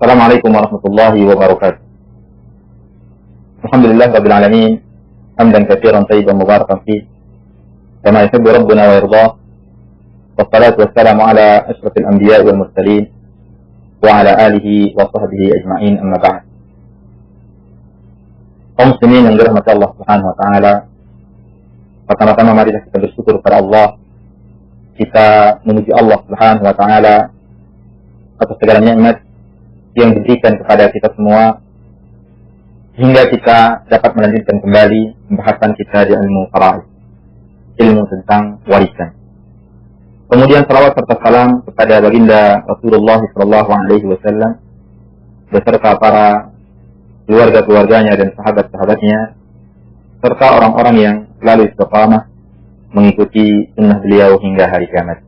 Assalamualaikum warahmatullahi wabarakatuh. Alhamdulillah rabbil alamin, hamdan katsiran thayyiban mubarakan fi kama yuhibbu rabbuna wa yardah. Wassalatu wassalamu ala asyrafil anbiya'i wal mursalin wa ala alihi wa sahbihi ajma'in, amma ba'd. Kaum muslimin yang dirahmati Allah Subhanahu wa taala, pertama-tama mari kita bersyukur kepada Allah. Kita memuji Allah Subhanahu wa taala atas segala nikmat yang diberikan kepada kita semua, hingga kita dapat melanjutkan kembali pembahasan kita di ilmu fara'id, ilmu tentang warisan. Kemudian salawat serta salam kepada baginda Rasulullah SAW beserta para keluarga-keluarganya dan sahabat-sahabatnya, serta orang-orang yang selalu istiqamah mengikuti sunnah beliau hingga hari kiamat.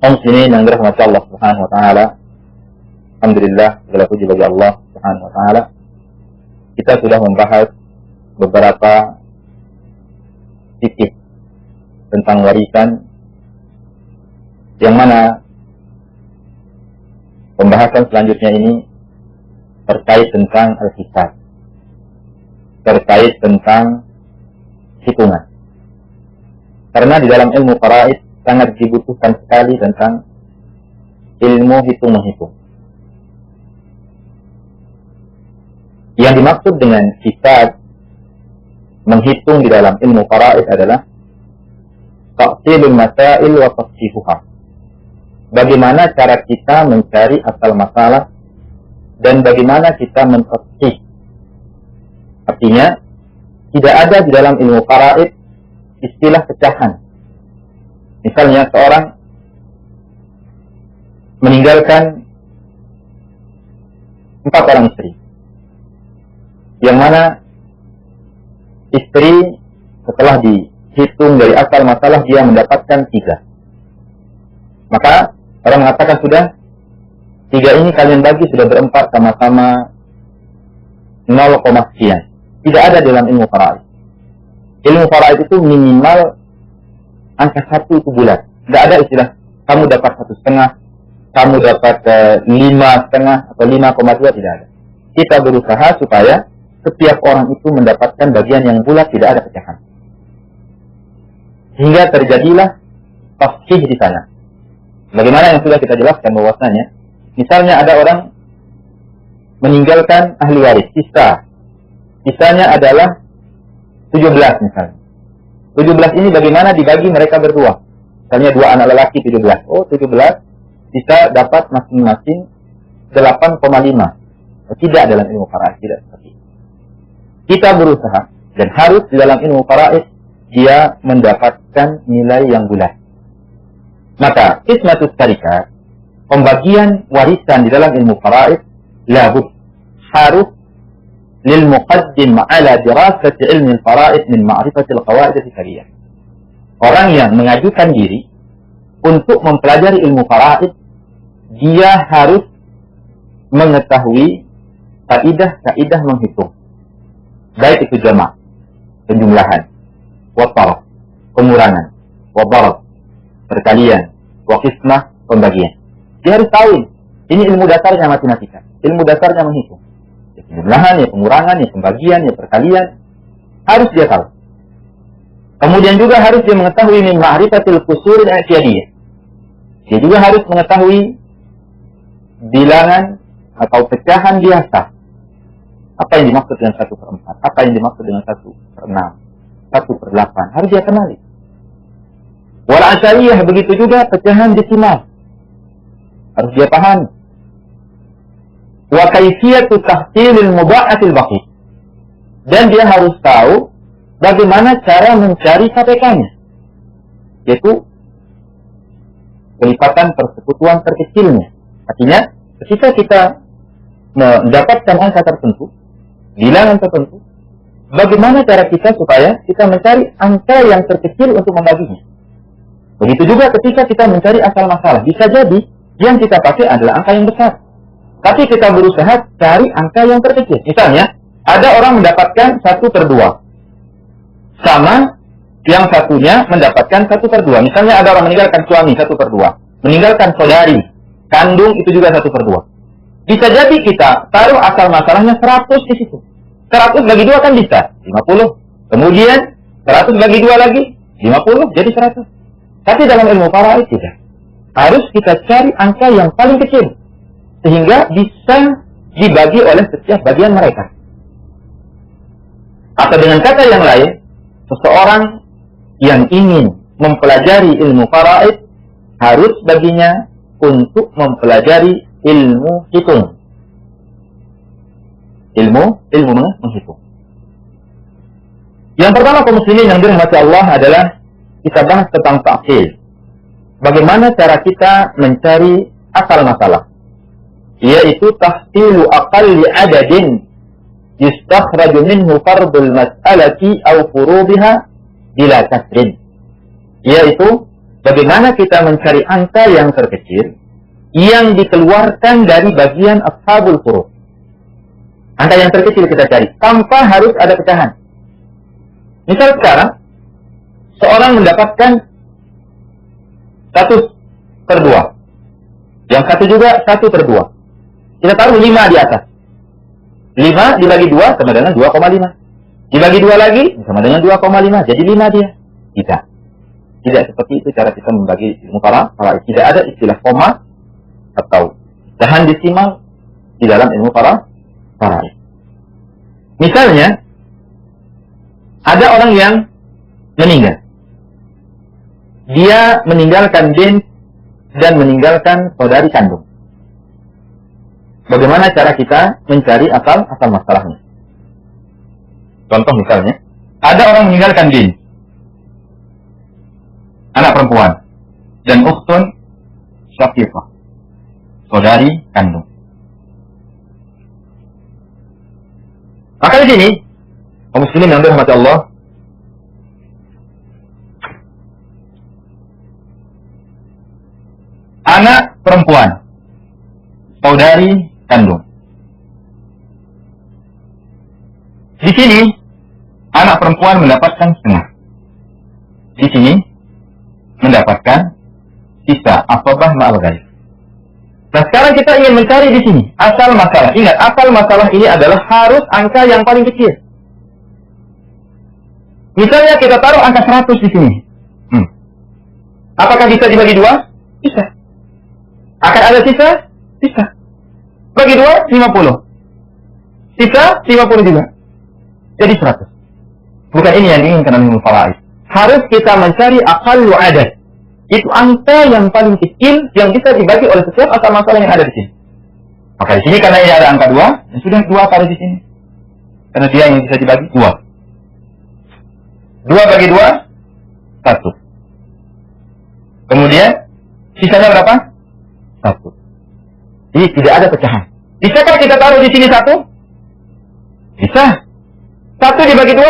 Kaum muslimin yang dirahmati Allah Subhanahu wa taala, alhamdulillah, segala puji bagi Allah Subhanahu wa taala. Kita sudah membahas beberapa titik tentang warisan, yang mana pembahasan selanjutnya ini terkait tentang al-hisab, terkait tentang hitungan. Karena di dalam ilmu faraid sangat dibutuhkan sekali tentang ilmu hitung-menghitung. Yang dimaksud dengan hisab, menghitung di dalam ilmu faraid adalah taqsilul masail wa tafsihuha. Bagaimana cara kita mencari asal masalah dan bagaimana kita mentafsih. Artinya, tidak ada di dalam ilmu faraid istilah pecahan. Misalnya seorang meninggalkan 4 orang istri, yang mana istri setelah dihitung dari asal masalah dia mendapatkan 3. Maka orang mengatakan sudah 3 ini kalian bagi, sudah berempat sama-sama 0, sekian. Tidak ada dalam ilmu faraid. Ilmu faraid itu minimal angka 1 itu bulat. Tidak ada istilah kamu dapat 1,5, kamu dapat 5,5 atau 5,2, tidak ada. Kita berusaha supaya setiap orang itu mendapatkan bagian yang bulat, tidak ada pecahan. Hingga terjadilah tafsih di sana. Bagaimana yang sudah kita jelaskan bahwasanya, misalnya ada orang meninggalkan ahli waris, sisanya adalah 17 misalnya. 17 ini bagaimana dibagi mereka berdua? Misalnya 2 anak lelaki 17. Oh, 17 bisa dapat masing-masing 8,5. Tidak dalam ilmu faraid, tidak seperti itu. Kita berusaha dan harus di dalam ilmu faraid dia mendapatkan nilai yang bulat. Maka qismatus tarikat, pembagian warisan di dalam ilmu faraid, harus lil muqaddim ala dirasati ilmi al-faraid min ma'rifati al-qawaid al-fiqhiyah. Orang yang mengajukan diri untuk mempelajari ilmu faraid, dia harus mengetahui kaidah-kaidah menghitung. Baik itu jama', penjumlahan, wa taraf, pengurangan, wa darab, perkalian, wa qismah, pembagian. Dia harus tahu ini ilmu dasarnya matematika, ilmu dasarnya menghitung. Ya penjumlahan, ya pengurangan, ya pembagian, ya perkalian, harus dia tahu. Kemudian juga harus dia mengetahui min ma'rifatil qusur al-i'tiyadiyah. Dia juga harus mengetahui bilangan atau pecahan biasa. Apa yang dimaksud dengan 1/4? Apa yang dimaksud dengan 1/6? 1/8? Harus dia kenali. Wal asyariyah, begitu juga pecahan desimal. Harus dia pahami. Wa kaifiyatu tahsilil mudha'atil baqi. Dan dia harus tahu bagaimana cara mencari KPK-nya. Yaitu kelipatan persekutuan terkecilnya. Artinya, ketika kita mendapatkan angka tertentu, bilangan tertentu, bagaimana cara kita supaya kita mencari angka yang terkecil untuk membaginya. Begitu juga ketika kita mencari asal masalah. Bisa jadi yang kita pakai adalah angka yang besar, tapi kita berusaha cari angka yang terkecil. Misalnya, ada orang mendapatkan 1/2, sama yang satunya mendapatkan 1/2. Misalnya ada orang meninggalkan suami 1/2, meninggalkan saudari kandung itu juga 1/2. Bisa jadi kita taruh asal masalahnya 100 di situ. 100 bagi 2 kan bisa 50. Kemudian 100 bagi 2 lagi 50 jadi 100. Tapi dalam ilmu faraid tidak. Harus kita cari angka yang paling kecil sehingga bisa dibagi oleh setiap bagian mereka. Atau dengan kata yang lain, seseorang yang ingin mempelajari ilmu faraid harus baginya untuk mempelajari ilmu hitung. Ilmu menghitung. Yang pertama kaum muslimin yang dirahmati Allah adalah kita bahas tentang ta'khil. Bagaimana cara kita mencari asal masalah? Yaitu tahsilu aqalli adadin yustakhraju minhu fardul mas'alati aw furubiha bila kasrin. Yaitu bagaimana kita mencari angka yang terkecil yang dikeluarkan dari bagian ashabul furud. Angka yang terkecil kita cari tanpa harus ada pecahan. Misal sekarang seorang mendapatkan 1/2. Yang satu juga 1/2. Kita taruh 5 di atas. 5 dibagi 2 sama dengan 2,5. Dibagi 2 lagi sama dengan 2,5. Jadi 5 dia. Tidak seperti itu cara kita membagi ilmu faraid. Tidak ada istilah koma atau pecahan desimal di dalam ilmu faraid. Misalnya ada orang yang meninggal. Dia meninggalkan bint dan meninggalkan saudari kandung. Bagaimana cara kita mencari asal masalahnya? Contoh misalnya, ada orang meninggalkan bint, anak perempuan, dan ukhtun syaqiqah, saudari kandung. Maka di sini, kaum muslimin yang dirahmati Allah, anak perempuan, saudari kandung. Di sini, anak perempuan mendapatkan setengah. Di sini, mendapatkan sisa asabah ma'al ghaib. Nah sekarang kita ingin mencari di sini asal masalah. Ingat, asal masalah ini adalah harus angka yang paling kecil. Misalnya kita taruh angka 100 di sini. Apakah bisa dibagi 2? Bisa. Akan ada sisa? Bisa. Bagi 2, 50. Sisa 50 juga. Jadi 100. Bukan ini yang diinginkan oleh ilmu faraid. Harus kita mencari aqallu adad. Itu angka yang paling kecil yang bisa dibagi oleh setiap asal masalah yang ada di sini. Maka di sini karena ini ada angka 2, ya sudah 2 taruh di sini. Karena dia yang bisa dibagi 2. 2 bagi 2, 1. Kemudian sisanya berapa? 1. Jadi tidak ada pecahan. Bisakah kita taruh di sini 1? Bisa. 1 dibagi 2,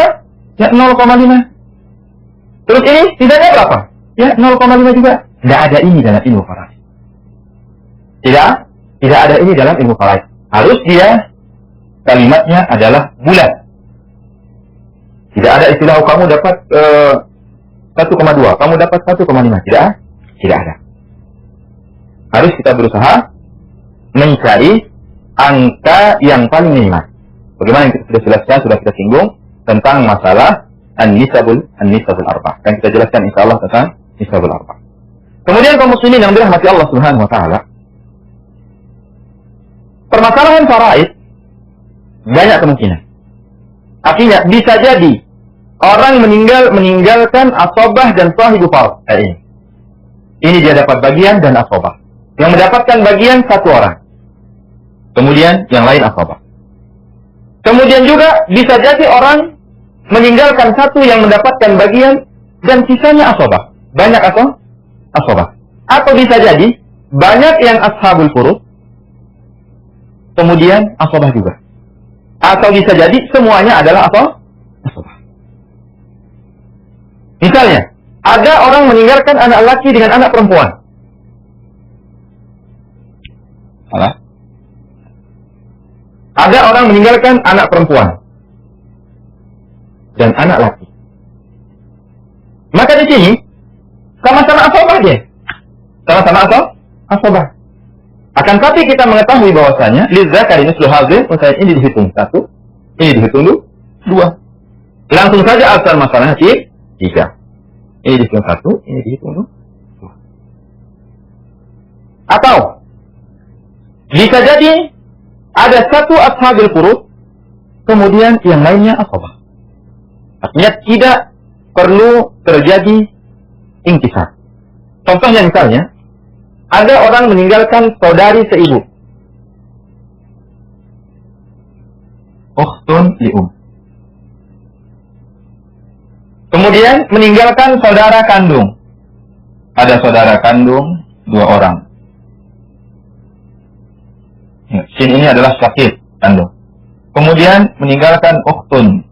ya 0,5. Terus ini sisanya berapa? Ya 0,5 juga. Tidak ada ini dalam ilmu faraid. Tidak ada ini dalam ilmu faraid. Harus dia kalimatnya adalah bulat. Tidak ada istilah kamu dapat 1,2, kamu dapat 1,5. Tidak ada. Harus kita berusaha mencari angka yang paling minimal. Bagaimana yang kita sudah jelaskan, sudah kita singgung tentang masalah an-nisabul arba'. Dan kita jelaskan insyaallah tentang nisabul arba'. Kemudian kaum muslimin yang dirahmati Allah Subhanahu wa taala, permasalahan faraid banyak kemungkinan. Artinya bisa jadi orang meninggalkan asabah dan sahibu fard. Ini dia dapat bagian dan asabah. Yang mendapatkan bagian satu orang. Kemudian yang lain asabah. Kemudian juga bisa jadi orang meninggalkan satu yang mendapatkan bagian dan sisanya asabah. Banyak asabah. Atau bisa jadi banyak yang ashabul furud, kemudian asabah juga. Atau bisa jadi semuanya adalah asabah. Misalnya, ada orang meninggalkan anak laki dengan anak perempuan. Salah. Ada orang meninggalkan anak perempuan dan anak laki. Maka di sini sama-sama asabah dia. Sama-sama asabah. Akan tapi kita mengetahui bahwasanya lidzakari mislu hadzal unsayyin, ini dihitung 1, ini dihitung 2. Langsung saja asal masalahnya 3. Ini dihitung 1, ini dihitung 2. Atau bisa jadi ada satu ashabul furud, kemudian yang lainnya asabah. Artinya tidak perlu terjadi inkisar. Contohnya misalnya, ada orang meninggalkan saudari seibu. Ukhtun li'um. Kemudian meninggalkan saudara kandung. Ada saudara kandung 2 orang. Sin ini adalah syakir kandung. Kemudian meninggalkan ukhtun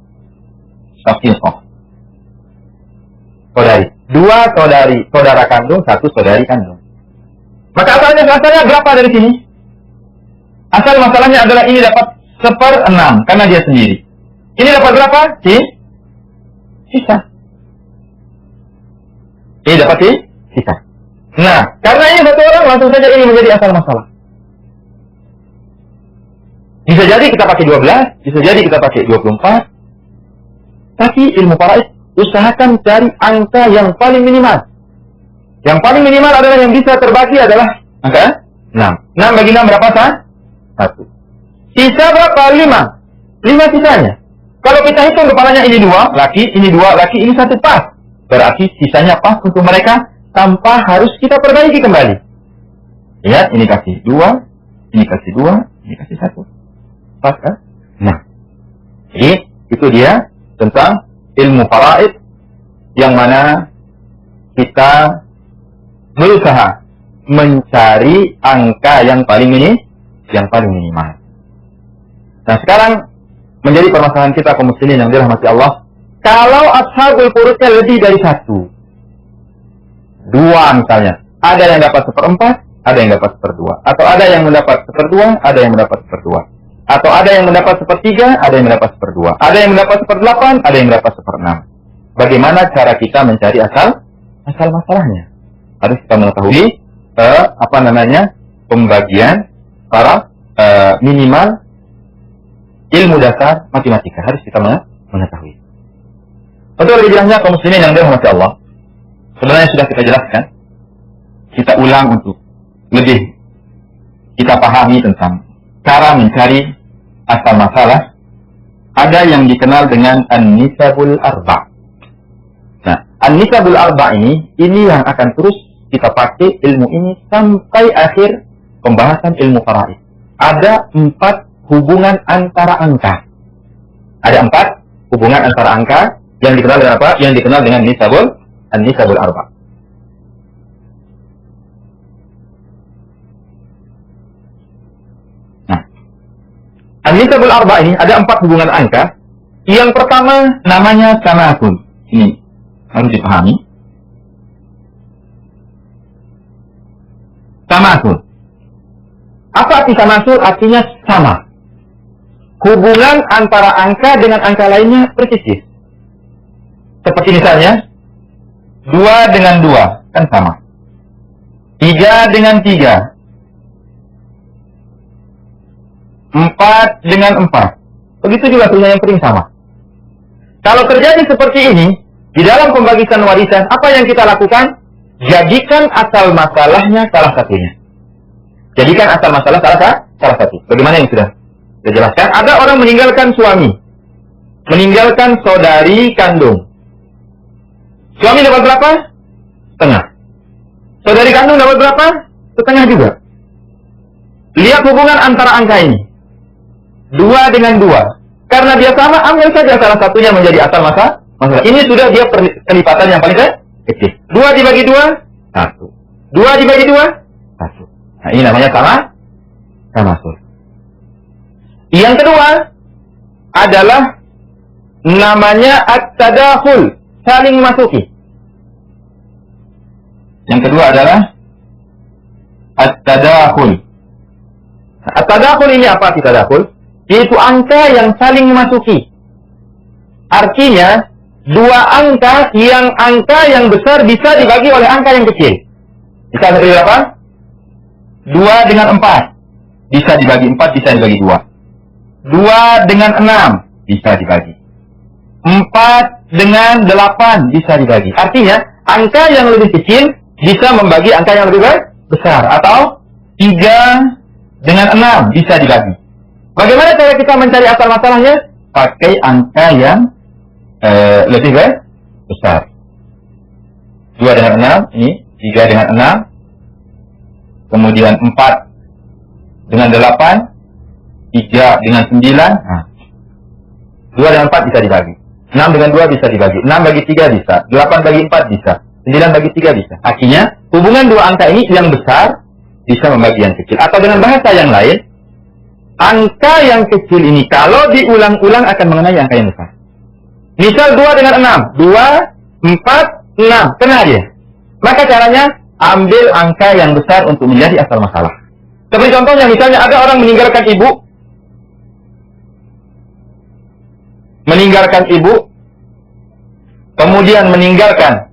syaqiqah. Saudari. 2 saudara kandung, 1 saudari kandung. Maka asalnya berapa dari sini? Asal masalahnya adalah ini dapat 1/6 karena dia sendiri. Ini dapat berapa? Sisa. Ini dapat sisa. Nah, karena ini satu orang, langsung saja ini menjadi asal masalah. Bisa jadi kita pakai 12, bisa jadi kita pakai 24. Tapi ilmu faraid usahakan cari angka yang paling minimal. Yang paling minimal adalah yang bisa terbagi adalah angka 6. 6 bagi 6 berapa, sah? 1. Sisa berapa? 5. 5 sisanya. Kalau kita hitung kepalanya ini 2 laki, ini 2 laki, ini 1 pas. Berarti sisanya pas untuk mereka tanpa harus kita perbaiki kembali. Lihat, ini kasih 2, ini kasih 2, ini kasih 1. Pas kan? Nah, jadi itu dia tentang ilmu faraid yang mana kita berusaha mencari angka yang paling minimal. Nah, sekarang menjadi permasalahan kita kaum muslimin yang dirahmati Allah. Kalau ashabul furudnya lebih dari 1, 2 misalnya, ada yang dapat 1/4, ada yang dapat 1/2, atau ada yang mendapat 1/2, ada yang mendapat 1/2, atau ada yang mendapat 1/3, ada yang mendapat 1/2, ada yang mendapat 1/8, ada yang mendapat 1/6. Bagaimana cara kita mencari asal masalahnya? Harus kita mengetahui pembagian para minimal ilmu dasar matematika, harus kita mengetahui. Untuk lebih jelasnya kaum muslimin yang dirahmati Allah, sebenarnya sudah kita jelaskan. Kita ulang untuk lebih kita pahami tentang cara mencari asal masalah. Ada yang dikenal dengan an-nisabul arba'. Nah, an-nisabul arba' ini yang akan terus kita pakai ilmu ini sampai akhir pembahasan ilmu faraid. Ada 4 hubungan antara angka. Ada 4 hubungan antara angka yang dikenal dengan apa? Yang dikenal dengan an-nisabul arba'. Nah, an-nisabul arba' ini ada 4 hubungan angka. Yang pertama namanya tamathul. Ini harus dipahami. Tamathul. Apa arti tamathul? Artinya sama. Hubungan antara angka dengan angka lainnya persis. Seperti misalnya 2 dengan 2 kan sama. 3 dengan 3. 4 dengan 4. Begitu juga tulisan yang penting sama. Kalau terjadi seperti ini, di dalam pembagian warisan, apa yang kita lakukan? Jadikan asal masalahnya salah satunya. Jadikan asal masalah salah satu. Bagaimana yang sudah saya jelaskan? Ada orang meninggalkan suami, meninggalkan saudari kandung. Suami dapat berapa? Setengah. Saudari kandung dapat berapa? Setengah juga. Lihat hubungan antara angka ini. 2 dengan 2. Karena dia sama, ambil saja salah satunya menjadi asal masalah. Ini sudah dia kelipatan yang paling kecil. 2 dibagi 2, 1. 2 dibagi 2, 1. Nah, ini namanya tamathul. Yang kedua adalah namanya at-tadakhul, saling masuki. Yang kedua adalah at-tadakhul. At-tadakhul ini apa arti tadakhul? Yaitu angka yang saling masuki. Artinya 2 angka yang besar bisa dibagi oleh angka yang kecil. Bisa seperti berapa? 2 dengan 4 bisa dibagi 4, bisa dibagi 2. 2 dengan 6 bisa dibagi. 4 dengan 8 bisa dibagi. Artinya, angka yang lebih kecil bisa membagi angka yang lebih besar. Atau 3 dengan 6 bisa dibagi. Bagaimana cara kita mencari asal masalahnya? Pakai angka yang lebih besar. 2 dengan 6, ini 3 dengan 6, kemudian 4 dengan 8, 3 dengan 9, nah, 2 dengan 4 bisa dibagi. 6 dengan 2 bisa dibagi. 6 bagi 3 bisa. 8 bagi 4 bisa. 9 bagi 3 bisa. Artinya, hubungan dua angka ini yang besar bisa membagi yang kecil. Atau dengan bahasa yang lain, angka yang kecil ini kalau diulang-ulang akan mengenai angka yang besar. Misal 2 dengan 6. 2, 4, 6. Kena dia. Maka caranya, ambil angka yang besar untuk menjadi asal masalah. Seperti contohnya, misalnya ada orang meninggalkan ibu, kemudian meninggalkan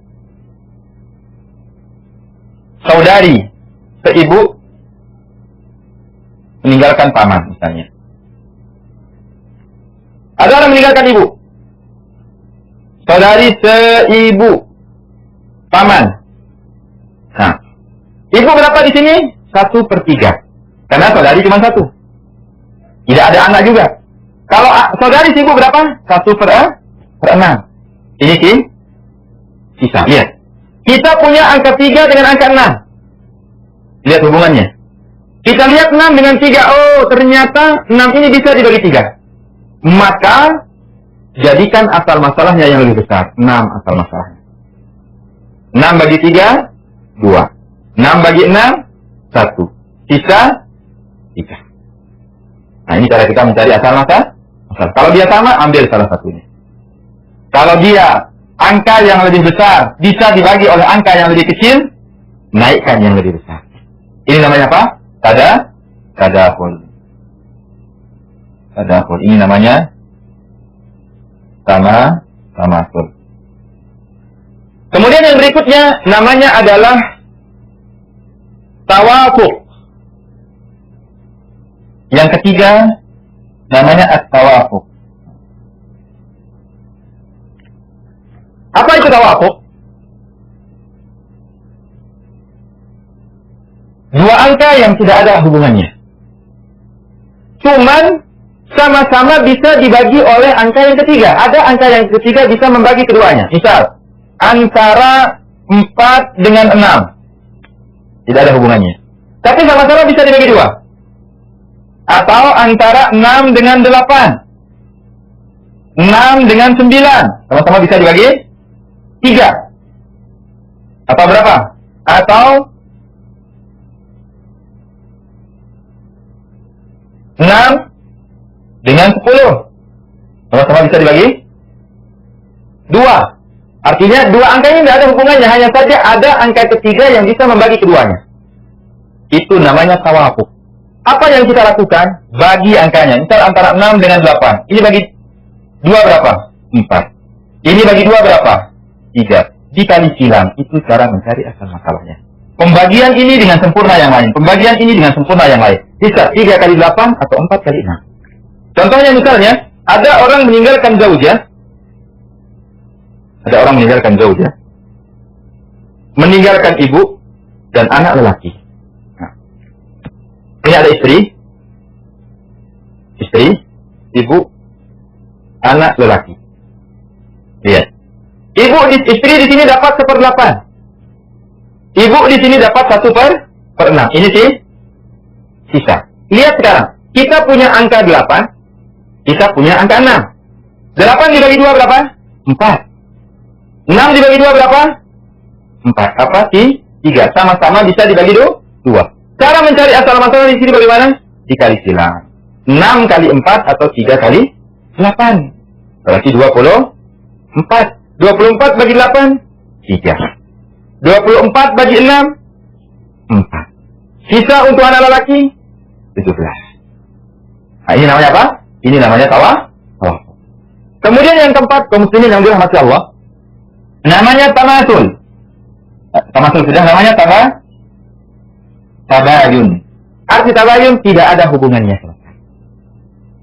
saudari seibu, meninggalkan paman misalnya. Ada orang meninggalkan ibu, saudari seibu, paman. Nah, ibu berapa di sini? 1/3. Karena saudari cuma 1. Tidak ada anak juga. Kalau saudari si ibu berapa? 1/6. Ini sisa. Lihat. Kita punya angka 3 dengan angka 6. Lihat hubungannya. Kita lihat 6 dengan 3. Oh, ternyata 6 ini bisa dibagi 3. Maka, jadikan asal masalahnya yang lebih besar. 6 asal masalahnya. 6 bagi 3, 2. 6 bagi 6, 1. Sisa 3. Nah, ini cara kita mencari asal masalah. Kalau dia sama, ambil salah satunya. Kalau dia angka yang lebih besar bisa dibagi oleh angka yang lebih kecil, naikkan yang lebih besar. Ini namanya apa? Tadahul. Ini namanya tamasul. Kemudian yang berikutnya namanya adalah tawafuq. Yang ketiga namanya at-tawafuq. Apa itu tawafuq? Dua angka yang tidak ada hubungannya. Cuman sama-sama bisa dibagi oleh angka yang ketiga. Ada angka yang ketiga bisa membagi keduanya. Misal, antara 4 dengan 6. Tidak ada hubungannya. Tapi sama-sama bisa dibagi 2. Atau antara 6 dengan 8. 6 dengan 9. Sama-sama bisa dibagi 3. Atau berapa? Atau 6 dengan 10. Sama-sama bisa dibagi 2. Artinya dua angka ini tidak ada hubungannya. Hanya saja ada angka ketiga yang bisa membagi keduanya. Itu namanya tawafuq. Apa yang kita lakukan? Bagi angkanya. Misal antara 6 dengan 8. Ini bagi 2 berapa? 4. Ini bagi 2 berapa? 3. Dikali silang. Itu cara mencari asal masalahnya. Pembagian ini dengan sempurna yang lain. Pembagian ini dengan sempurna yang lain. Bisa 3 kali 8 atau 4 kali 6. Contohnya misalnya, ada orang meninggalkan zaujah. Meninggalkan ibu dan anak lelaki. Ini ada istri, ibu, anak lelaki. Lihat. Istri di sini dapat 1/8. Ibu di sini dapat 1/6. Ini sih sisa. Lihat sekarang. Kita punya angka 8. Kita punya angka 6. 8 dibagi 2 berapa? 4. 6 dibagi 2 berapa? 4. Apa? 3. Sama-sama bisa dibagi 2. Cara mencari asal masalah di sini bagaimana? Dikali silang. 6 kali 4 atau 3 kali 8. Berarti 24. 24 bagi 8, 3. 24 bagi 6, 4. Sisa untuk anak lelaki, 17. Nah, ini namanya apa? Ini namanya tawafuq. Kemudian yang keempat, kaum muslimin yang dirahmati Allah, namanya tamasul. Tamasul sudah, namanya tabayun. Arti tabayun tidak ada hubungannya sama sekali.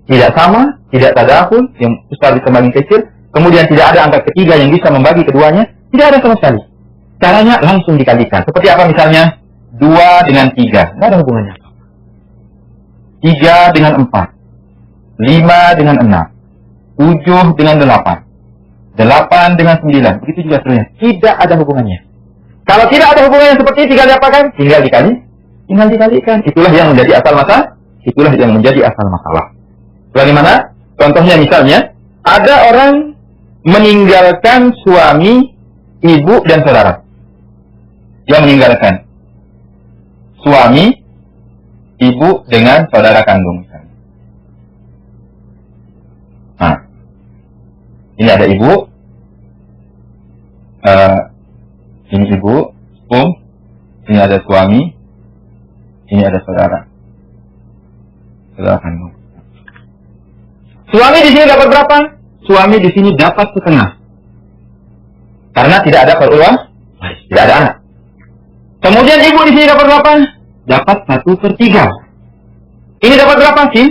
Tidak sama, tidak tadahul, yang besar dikembangin kecil, kemudian tidak ada angka ketiga yang bisa membagi keduanya, tidak ada sama sekali. Caranya langsung dikalikan. Seperti apa misalnya? 2 dengan 3, tidak ada hubungannya. 3 dengan 4, 5 dengan 6, 7 dengan 8, 8 dengan 9, begitu juga seterusnya. Tidak ada hubungannya. Kalau tidak ada hubungannya seperti ini, tinggal diapakan? Tinggal dikalikan. Itulah yang menjadi asal masalah. Itulah yang menjadi asal masalah. Bagaimana? Contohnya misalnya, ada orang meninggalkan suami, ibu, dan saudara. Dia meninggalkan suami, ibu, dengan saudara kandung. Nah, ini ada ibu, ini ibu, ini ada suami, ini ada saudara kandung. Suami di sini dapat berapa? Suami di sini dapat setengah, karena tidak ada perulang, tidak ada anak. Kemudian ibu di sini dapat berapa? Dapat 1/3. Ini dapat berapa sih?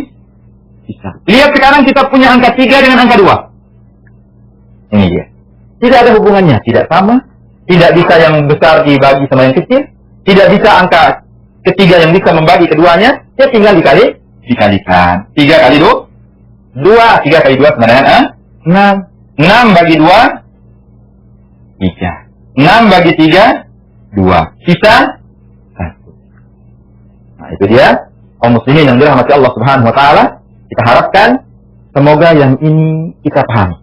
Bisa. Lihat sekarang kita punya angka 3 dengan angka 2. Ini dia. Tidak ada hubungannya, tidak sama. Tidak bisa yang besar dibagi sama yang kecil. Tidak bisa angka ketiga yang bisa membagi keduanya. Ya tinggal dikalikan. 3 kali 2. 3 kali 2 sama dengan 6. 6 bagi 2, 3. 6 bagi 3, 2. Sisa 1. Nah itu dia. Kaum muslimin yang dirahmati Allah Subhanahu wa taala, kita harapkan semoga yang ini kita pahami.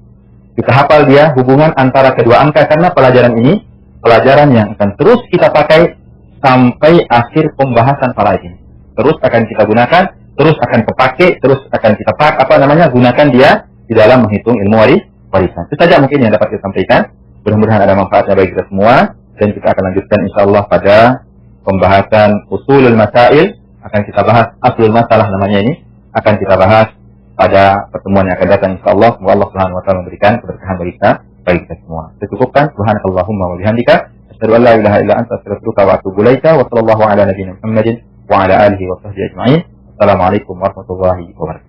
Kita hafal dia hubungan antara kedua angka, karena pelajaran ini pelajaran yang akan terus kita pakai sampai akhir pembahasan faraid ini. Terus akan kita gunakan, terus akan kepake, terus akan kita gunakan dia di dalam menghitung ilmu warisan. Itu saja mungkin yang dapat kita sampaikan. Mudah-mudahan ada manfaatnya bagi kita semua, dan kita akan lanjutkan insyaallah pada pembahasan usulul masail. Akan kita bahas aslul masalah namanya ini, akan kita bahas pada pertemuan yang akan datang insyaallah. Semoga Allah Subhanahu wa taala memberikan keberkahan bagi kita semua. Cukupkan. Subhanakallahumma wa bihamdika, asyhadu an la ilaha illa anta, astaghfiruka wa atubu ilaika. Wa sallallahu ala nabiyyina Muhammadin wa ala alihi wa sahbihi ajma'in. Assalamualaikum warahmatullahi wabarakatuh.